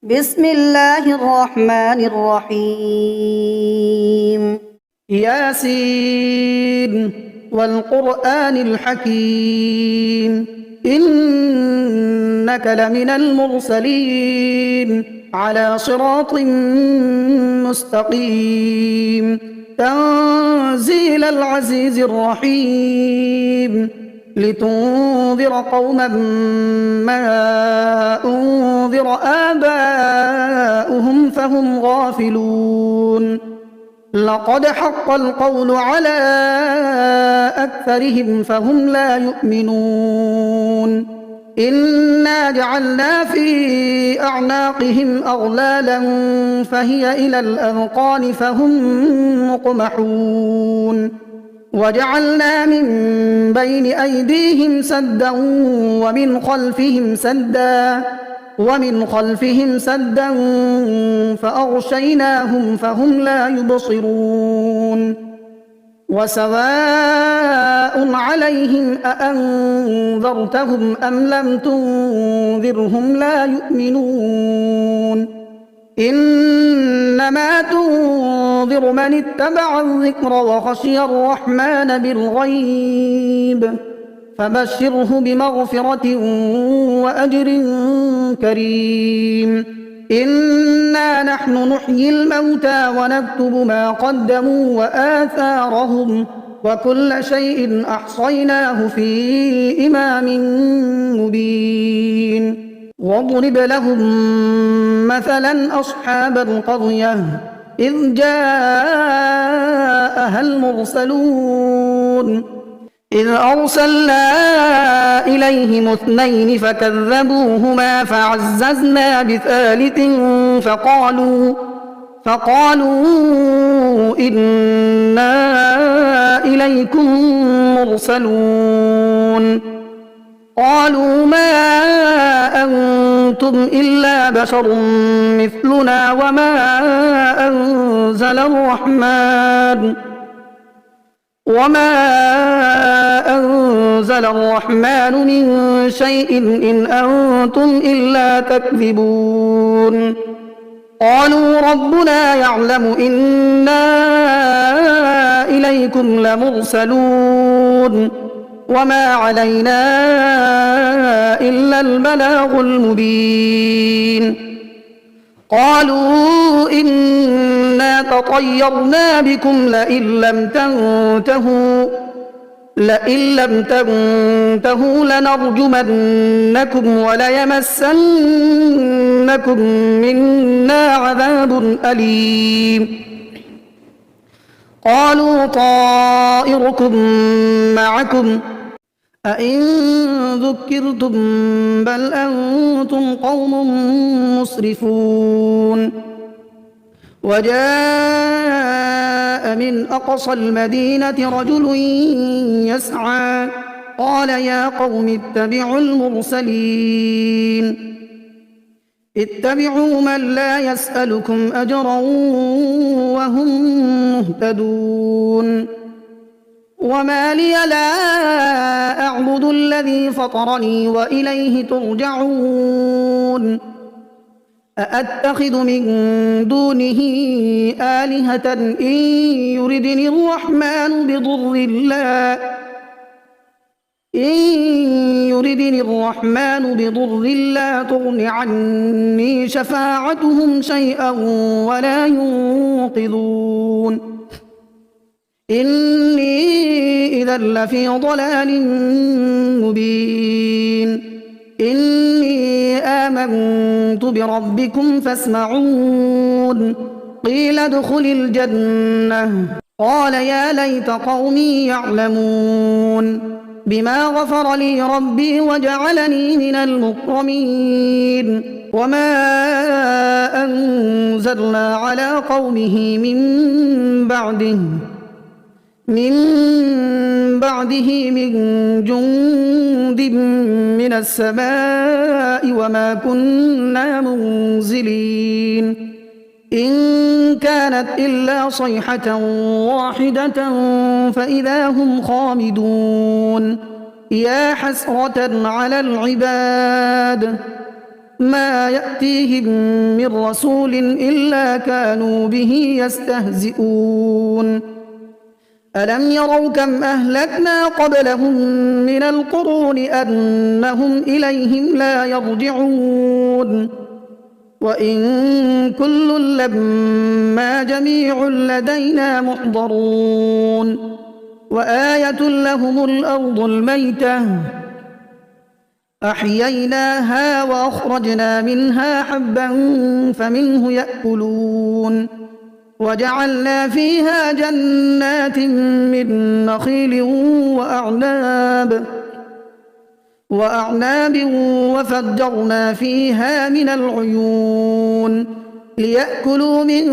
بسم الله الرحمن الرحيم. ياسين والقرآن الحكيم إنك لمن المرسلين على صراط مستقيم تنزيل العزيز الرحيم لتنذر قوما ما أنذر آباؤهم فهم غافلون لقد حق القول على أكثرهم فهم لا يؤمنون إنا جعلنا في أعناقهم أغلالا فهي إلى الأذقان فهم مقمحون وجعلنا من بين أيديهم سدا ومن خلفهم سدا فأغشيناهم فهم لا يبصرون وسواء عليهم أأنذرتهم أم لم تنذرهم لا يؤمنون إنما تنذر من اتبع الذكر وخشي الرحمن بالغيب فبشره بمغفرة وأجر كريم إنا نحن نحيي الموتى ونكتب ما قدموا وآثارهم وكل شيء أحصيناه في إمام مبين واضرب لهم مثلا أصحاب القرية إذ جاءها المرسلون إذ أرسلنا إليهم اثنين فكذبوهما فعززنا بثالث فقالوا إنا إليكم مرسلون قالوا ما أنتم إلا بشر مثلنا وما أنزل الرحمن من شيء إن أنتم إلا تكذبون قالوا ربنا يعلم إنا إليكم لمرسلون وما علينا إلا البلاغ المبين قالوا إنا تطيرنا بكم لئن لم تنتهوا لنرجمنكم وليمسنكم منا عذاب أليم قالوا طائركم معكم أئن ذكرتم بل أنتم قوم مسرفون وجاء من أقصى المدينة رجل يسعى قال يا قوم اتبعوا المرسلين اتبعوا من لا يسألكم أجرا وهم مهتدون وما لي لا أعبد الذي فطرني وإليه ترجعون أأتخذ من دونه آلهة إن يردني الرحمن بضر لا تغن عني شفاعتهم شيئا ولا ينقذون إني إذا لفي ضلال مبين إني آمنت بربكم فاسمعون قيل ادخل الجنة قال يا ليت قومي يعلمون بما غفر لي ربي وجعلني من المكرمين وما أنزلنا على قومه من بعده من جند من السماء وما كنا منزلين إن كانت إلا صيحة واحدة فإذا هم خامدون يا حسرة على العباد ما يأتيهم من رسول إلا كانوا به يستهزئون ألم يروا كم أهلكنا قبلهم من القرون أنهم إليهم لا يرجعون وإن كل لما جميع لدينا محضرون وآية لهم الأرض الميتة أحييناها وأخرجنا منها حبا فمنه يأكلون وجعلنا فيها جنات من نخيل وأعناب وفجرنا فيها من العيون ليأكلوا من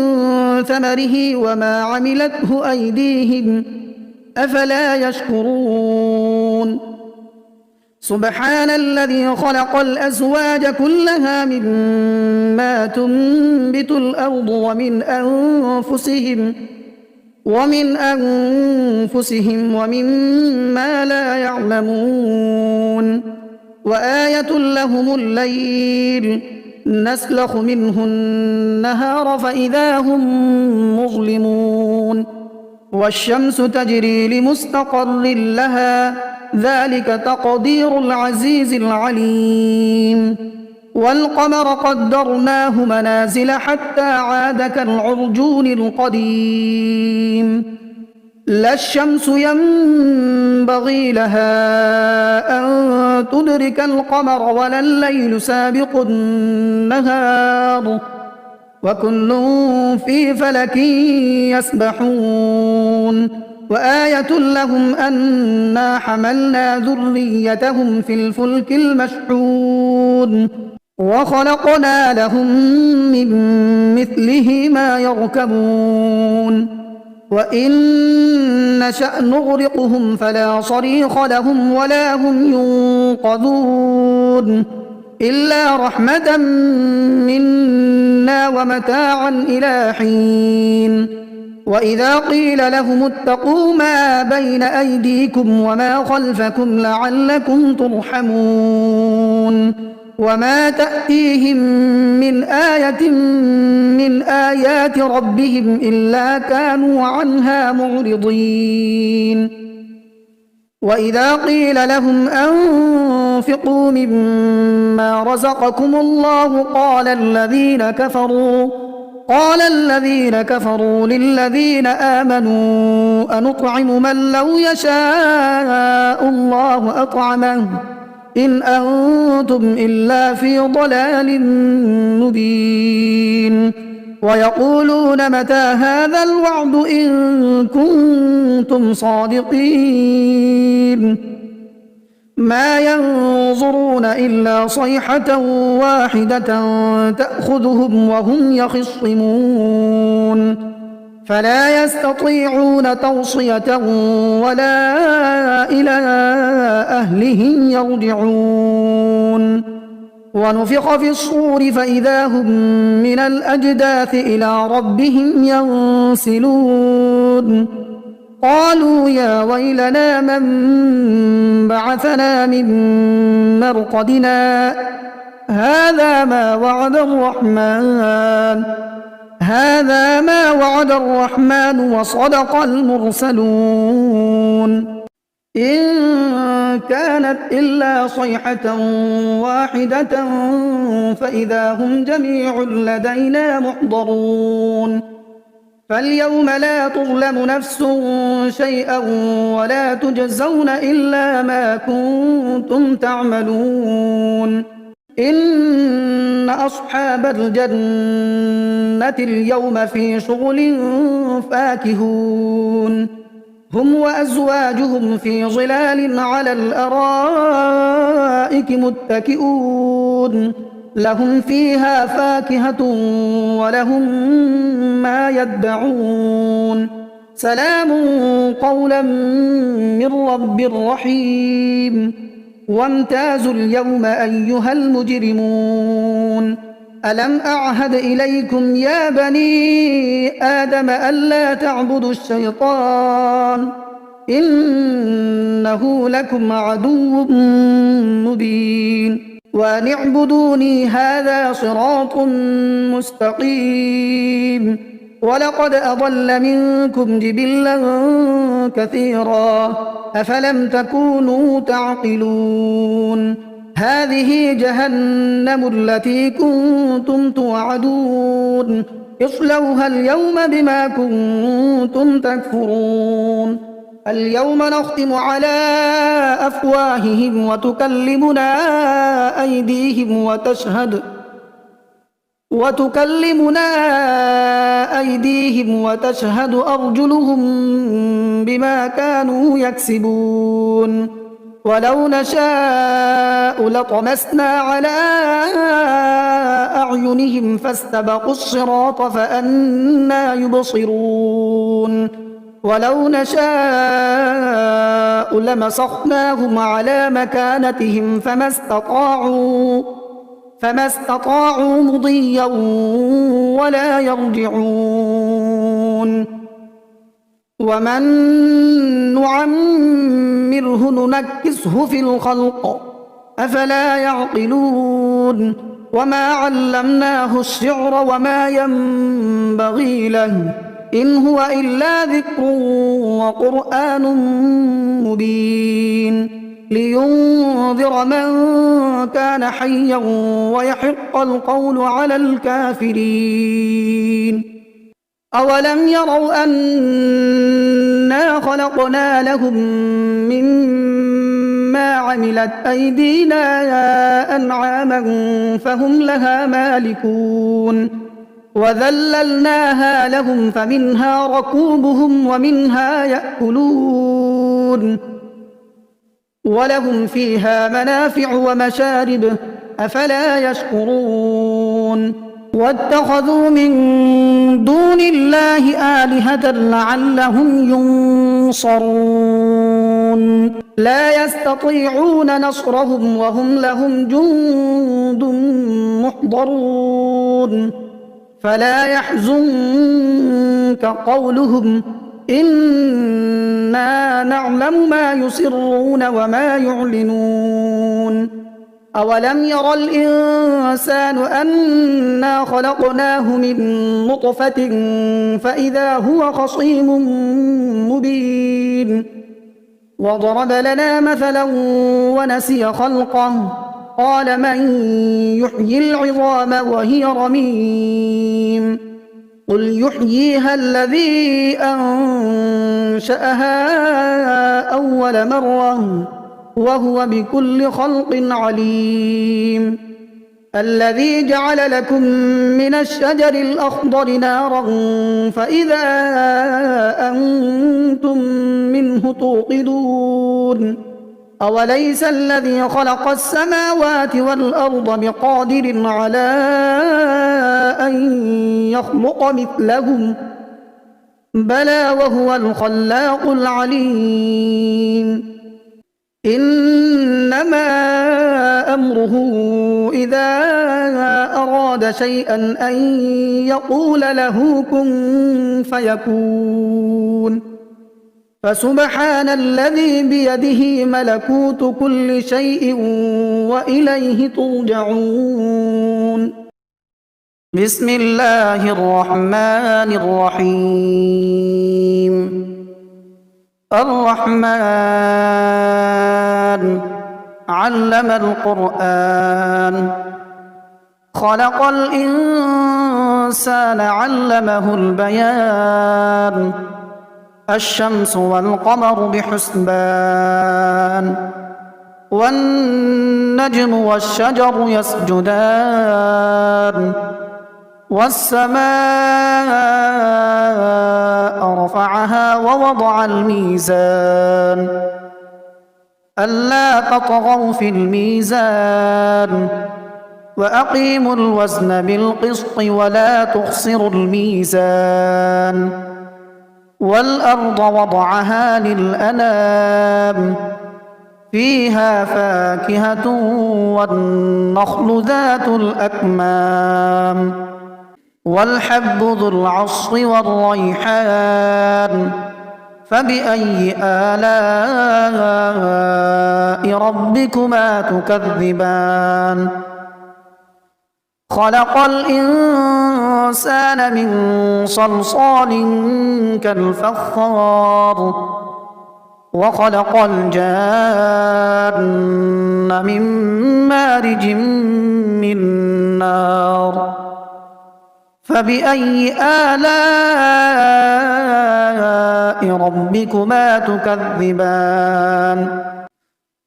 ثمره وما عملته أيديهم أفلا يشكرون سبحان الذي خلق الأزواج كلها مما تنبت الأرض ومن أنفسهم ومما لا يعلمون وآية لهم الليل نسلخ منه النهار فإذا هم مظلمون والشمس تجري لمستقر لها ذلك تقدير العزيز العليم والقمر قدرناه منازل حتى عاد كالعرجون القديم لا الشمس ينبغي لها أن تدرك القمر ولا الليل سابق النهار وكل في فلك يسبحون وآية لهم أنا حملنا ذريتهم في الفلك المشحون وخلقنا لهم من مثله ما يركبون وإن نشأ نغرقهم فلا صريخ لهم ولا هم ينقذون إلا رحمة منا ومتاعا إلى حين وإذا قيل لهم اتقوا ما بين أيديكم وما خلفكم لعلكم ترحمون وما تأتيهم من آية من آيات ربهم إلا كانوا عنها معرضين وإذا قيل لهم أنفقوا مما رزقكم الله قال الذين كفروا للذين آمنوا أنطعم من لو يشاء الله أطعمه إن أنتم إلا في ضلال مبين ويقولون متى هذا الوعد إن كنتم صادقين ما ينظرون إلا صيحة واحدة تأخذهم وهم يخصمون فلا يستطيعون توصية ولا إلى أهلهم يرجعون ونفخ في الصور فإذا هم من الأجداث إلى ربهم ينسلون قالوا يا ويلنا من بعثنا من مرقدنا هذا ما وعد الرحمن وصدق المرسلون إن كانت إلا صيحة واحدة فإذا هم جميع لدينا محضرون فاليوم لا تظلم نفس شيئا ولا تجزون إلا ما كنتم تعملون إن أصحاب الجنة اليوم في شغل فاكهون هم وأزواجهم في ظلال على الأرائك متكئون لهم فيها فاكهة ولهم ما يدعون سلام قولا من رب رحيم وامتازوا اليوم أيها المجرمون ألم أعهد إليكم يا بني آدم ألا تعبدوا الشيطان إنه لكم عدو مبين وأن اعبدوني هذا صراط مستقيم ولقد أضل منكم جبلا كثيرا أفلم تكونوا تعقلون هذه جهنم التي كنتم توعدون اصلوها اليوم بما كنتم تكفرون اليوم نختم على أفواههم وتكلمنا أيديهم وتشهد أرجلهم بما كانوا يكسبون ولو نشاء لطمسنا على أعينهم فاستبقوا الصراط فأنى يبصرون ولو نشاء لمسخناهم على مكانتهم فما استطاعوا مضيا ولا يرجعون ومن نعمره ننكسه في الخلق أفلا يعقلون وما علمناه الشعر وما ينبغي له إن هو إلا ذكر وقرآن مبين لينذر من كان حيا ويحق القول على الكافرين أولم يروا أنا خلقنا لهم مما عملت أيدينا أنعاما فهم لها مالكون وذللناها لهم فمنها ركوبهم ومنها يأكلون ولهم فيها منافع ومشارب أفلا يشكرون واتخذوا من دون الله آلهة لعلهم ينصرون لا يستطيعون نصرهم وهم لهم جند محضرون فلا يحزنك قولهم إنا نعلم ما يسرون وما يعلنون أولم ير الإنسان أنا خلقناه من نطفة فإذا هو خصيم مبين وضرب لنا مثلا ونسي خلقه قال من يحيي العظام وهي رميم قل يحييها الذي أنشأها أول مرة وهو بكل خلق عليم الذي جعل لكم من الشجر الأخضر نارا فإذا أنتم منه توقدون أوليس الذي خلق السماوات والأرض بقادر على أن يخلق مثلهم بلى وهو الخلاق العليم إنما أمره إذا أراد شيئا أن يقول له كن فيكون فسبحان الذي بيده ملكوت كل شيء وإليه ترجعون بسم الله الرحمن الرحيم الرحمن علم القرآن خلق الإنسان علمه البيان الشمس والقمر بحسبان والنجم والشجر يسجدان والسماء رفعها ووضع الميزان ألا تطغوا في الميزان وأقيموا الوزن بالقسط ولا تخسروا الميزان والأرض وضعها للأنام فيها فاكهة والنخل ذات الأكمام والحب ذو العصف والريحان فبأي آلاء ربكما تكذبان خلق الإنسان من صلصال كالفخار وخلق الجان من مارج من نار فبأي آلاء ربكما تكذبان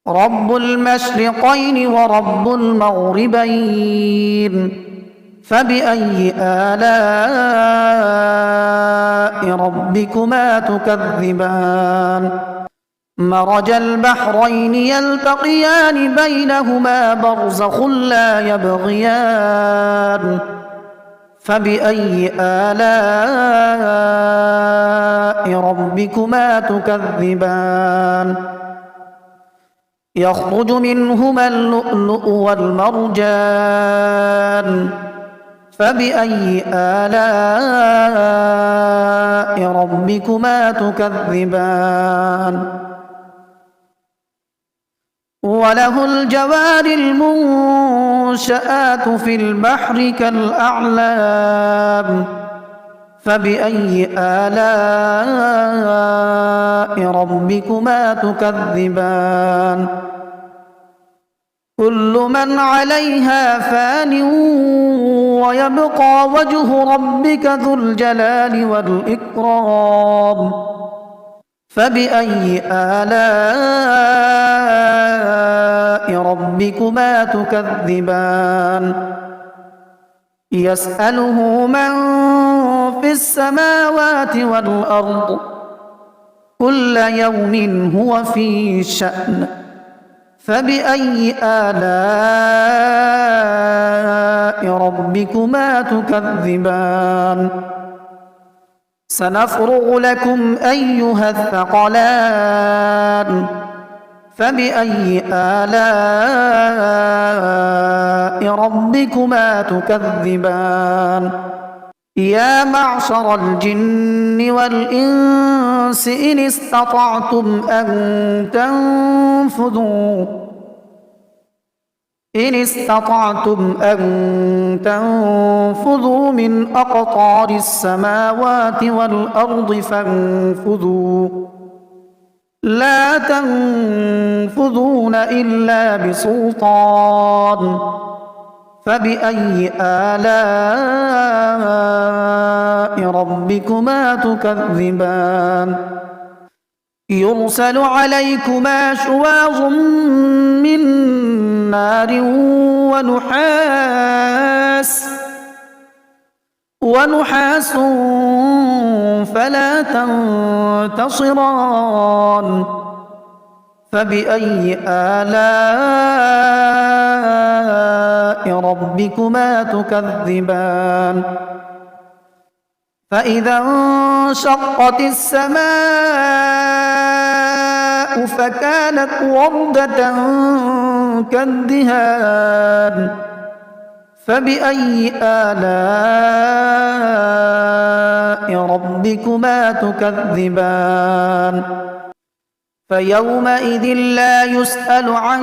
رب المشرقين ورب المغربين فبأي آلاء ربكما تكذبان مرج البحرين يلتقيان بينهما برزخ لا يبغيان فبأي آلاء ربكما تكذبان يخرج منهما اللؤلؤ والمرجان فبأي آلاء ربكما تكذبان وله الجوار المنشآت في البحر كالأعلام فبأي آلاء ربكما تكذبان كل من عليها فان ويبقى وجه ربك ذو الجلال والإكرام فبأي آلاء ربكما تكذبان يسأله من في السماوات والأرض كل يوم هو في شأن فبأي آلاء ربكما تكذبان سنفرغ لكم أيها الثقلان فبأي آلاء ربكما تكذبان يا معشر الجن والإنس إن استطعتم أن تنفذوا من أقطار السماوات والأرض فانفذوا لا تنفذون إلا بسلطان فبأي آلاء ربكما تكذبان يرسل عليكما شواظ من نار ونحاس فلا تنتصران فبأي آلاء ربكما تكذبان فإذا انشقت السماء فكانت وردة كالدهان فبأي آلاء ربكما تكذبان فيومئذ لا يسأل عن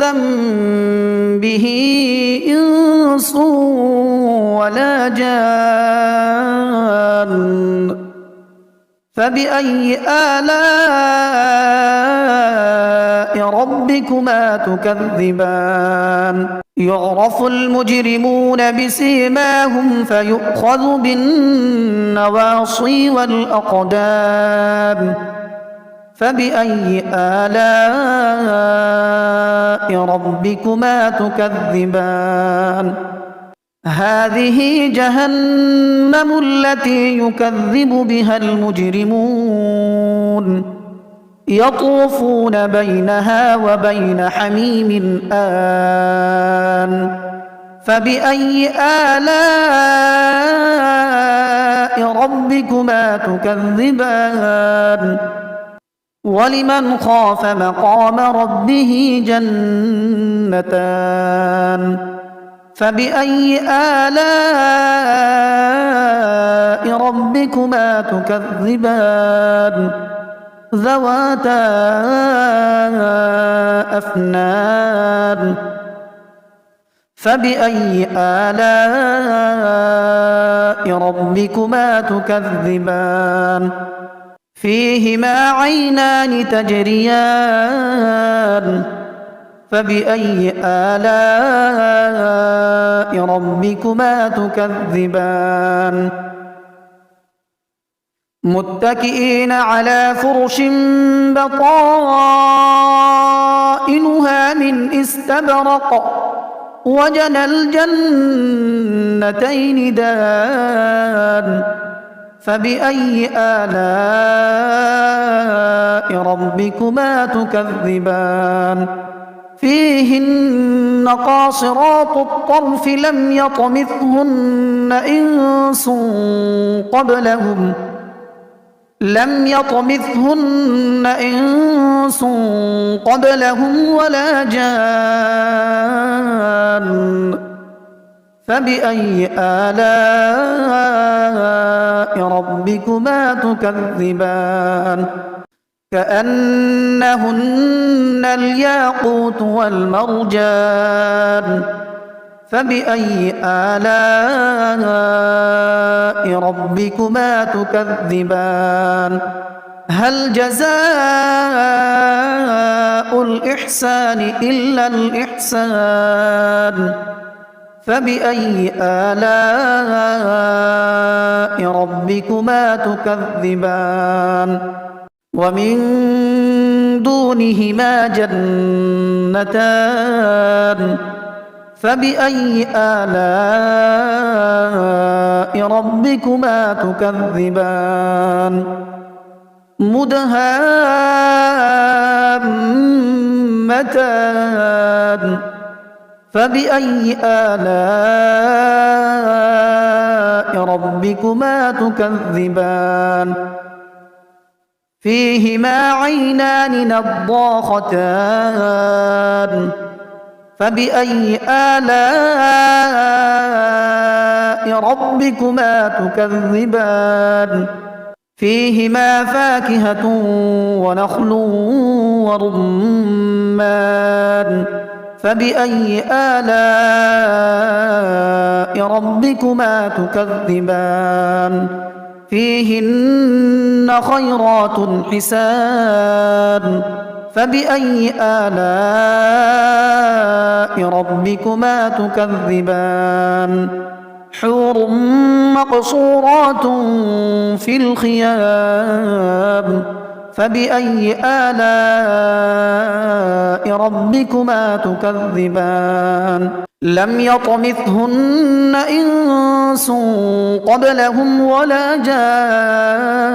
ذنبه إنس ولا جان فبأي آلاء ربكما تكذبان يعرف المجرمون بسيماهم فيؤخذ بالنواصي والأقدام فبأي آلاء ربكما تكذبان هذه جهنم التي يكذب بها المجرمون يطوفون بينها وبين حميم آن فبأي آلاء ربكما تكذبان ولمن خاف مقام ربه جنتان فبأي آلاء ربكما تكذبان ذواتا أفنان فبأي آلاء ربكما تكذبان فيهما عينان تجريان فبأي آلاء ربكما تكذبان متكئين على فرش بطائنها من استبرق وجنى الجنتين دان فبأي آلاء ربكما تكذبان فيهن قاصرات الطرف لم يطمثهن إنس قبلهم ولا جان فبأي آلاء ربكما تكذبان كأنهن الياقوت والمرجان فبأي آلاء ربكما تكذبان هل جزاء الإحسان إلا الإحسان فبأي آلاء ربكما تكذبان ومن دونهما جنتان فبأي آلاء ربكما تكذبان مدهامتان فبأي آلاء ربكما تكذبان فيهما عينان نضاختان فبأي آلاء ربكما تكذبان فيهما فاكهة ونخل ورمان فبأي آلاء ربكما تكذبان فيهن خيرات حسان فبأي آلاء ربكما تكذبان حور مقصورات في الخيام فبأي آلاء ربكما تكذبان لم يطمثهن إنس قبلهم ولا جان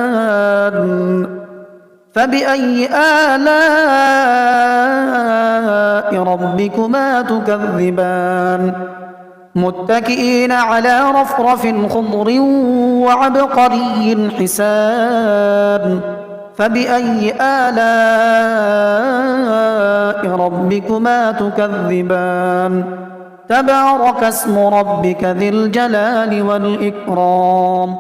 فبأي آلاء ربكما تكذبان متكئين على رفرف خضر وعبقري حسان فبأي آلاء ربكما تكذبان تبارك اسم ربك ذي الجلال والإكرام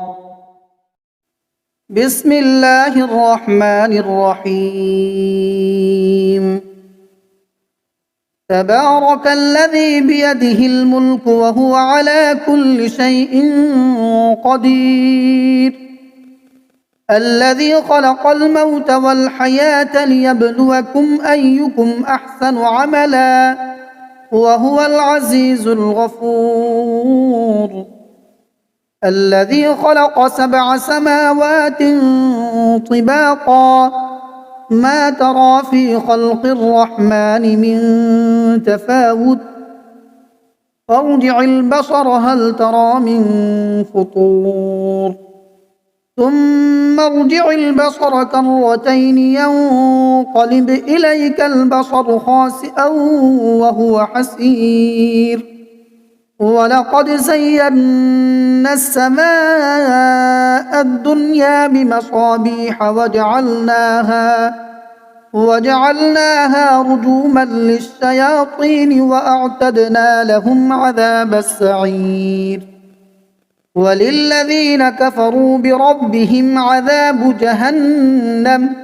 بسم الله الرحمن الرحيم تبارك الذي بيده الملك وهو على كل شيء قدير الذي خلق الموت والحياة ليبلوكم أيكم أحسن عملا وهو العزيز الغفور الذي خلق 7 سماوات طباقا ما ترى في خلق الرحمن من تفاوت فارجع البصر هل ترى من فطور ثم ارجع البصر كرتين ينقلب إليك البصر خاسئا وهو حسير ولقد زينا السماء الدنيا بمصابيح وجعلناها رجوما للشياطين وأعتدنا لهم عذاب السعير وللذين كفروا بربهم عذاب جهنم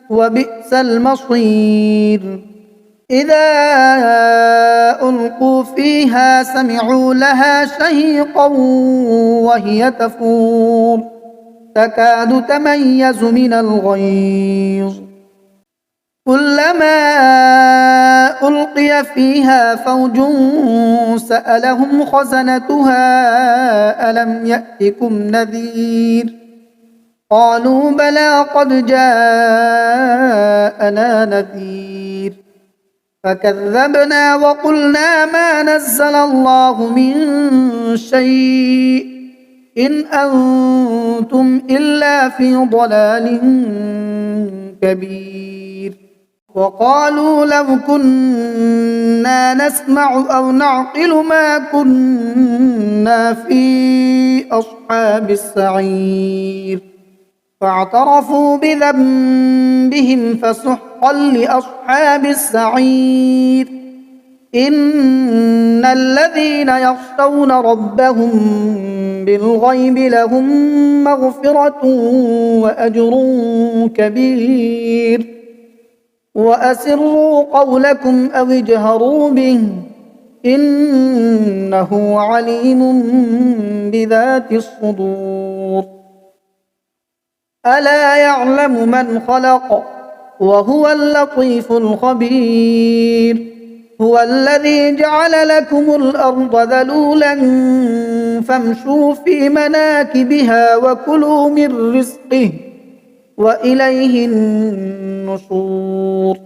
وبئس المصير إذا ألقوا فيها سمعوا لها شهيقا وهي تفور تكاد تميز من الغيظ كلما ألقي فيها فوج سألهم خزنتها ألم يأتكم نذير قالوا بلى قد جاءنا نذير فكذبنا وقلنا ما نزل الله من شيء إن أنتم إلا في ضلال كبير وقالوا لو كنا نسمع أو نعقل ما كنا في أصحاب السعير فاعترفوا بذنبهم فسحقا لأصحاب السعير إن الذين يخشون ربهم بالغيب لهم مغفرة وأجر كبير وأسروا قولكم أو اجهروا به إنه عليم بذات الصدور ألا يعلم من خلق وهو اللطيف الخبير هو الذي جعل لكم الأرض ذلولا فامشوا في مناكبها وكلوا من رزقه وإليه النشور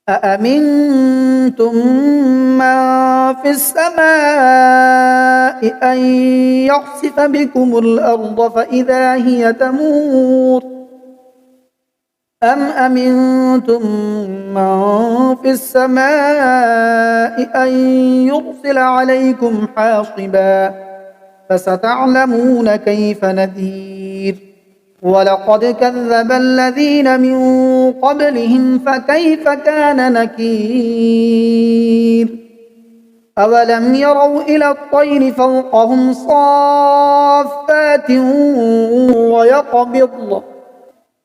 أأمنتم من في السماء أن يخسف بكم الأرض فإذا هي تمور أم أمنتم من في السماء أن يرسل عليكم حاصبا فستعلمون كيف نذير ولقد كذب الذين من قبلهم فكيف كان نكير أولم يروا إلى الطير فوقهم صافات ويقبضن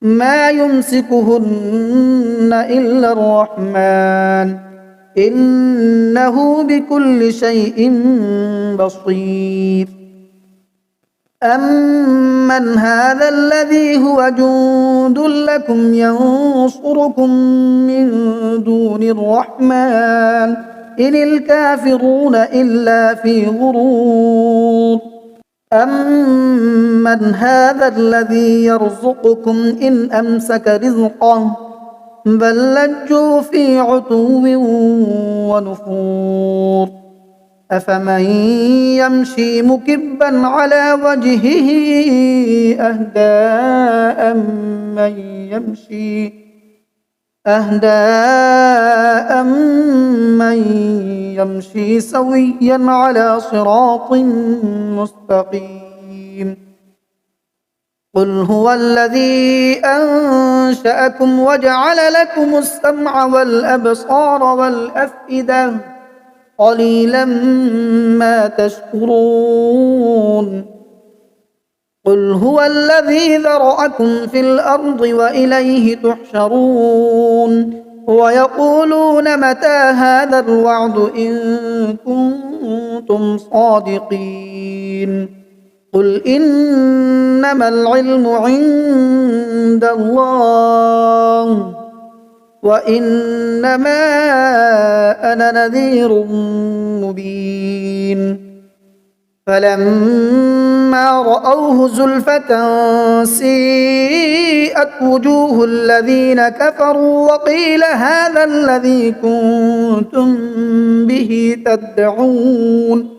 ما يمسكهن إلا الرحمن إنه بكل شيء بصير أمن هذا الذي هو جند لكم ينصركم من دون الرحمن إن الكافرون إلا في غرور أمن هذا الذي يرزقكم إن أمسك رزقه بل لجوا في عتو ونفور أفمن يمشي مكبا على وجهه أهدى من يمشي سويا على صراط مستقيم قل هو الذي أنشأكم وجعل لكم السمع والأبصار والأفئدة قليلا ما تشكرون قل هو الذي ذرأكم في الأرض وإليه تحشرون ويقولون متى هذا الوعد إن كنتم صادقين قل إنما العلم عند الله وإنما أنا نذير مبين فلما رأوه زلفة سيئت وجوه الذين كفروا وقيل هذا الذي كنتم به تدعون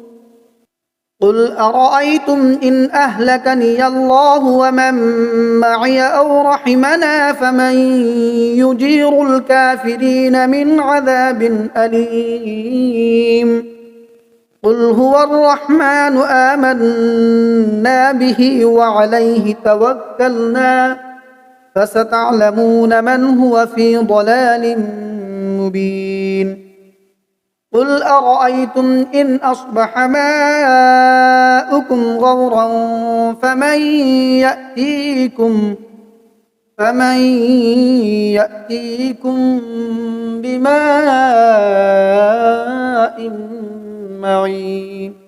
قل أرأيتم إن أهلكني الله ومن معي أو رحمنا فمن يجير الكافرين من عذاب أليم قل هو الرحمن آمنا به وعليه توكلنا فستعلمون من هو في ضلال مبين قل أرأيتم إن أصبح ماؤكم غورا فمن يأتيكم بماء معين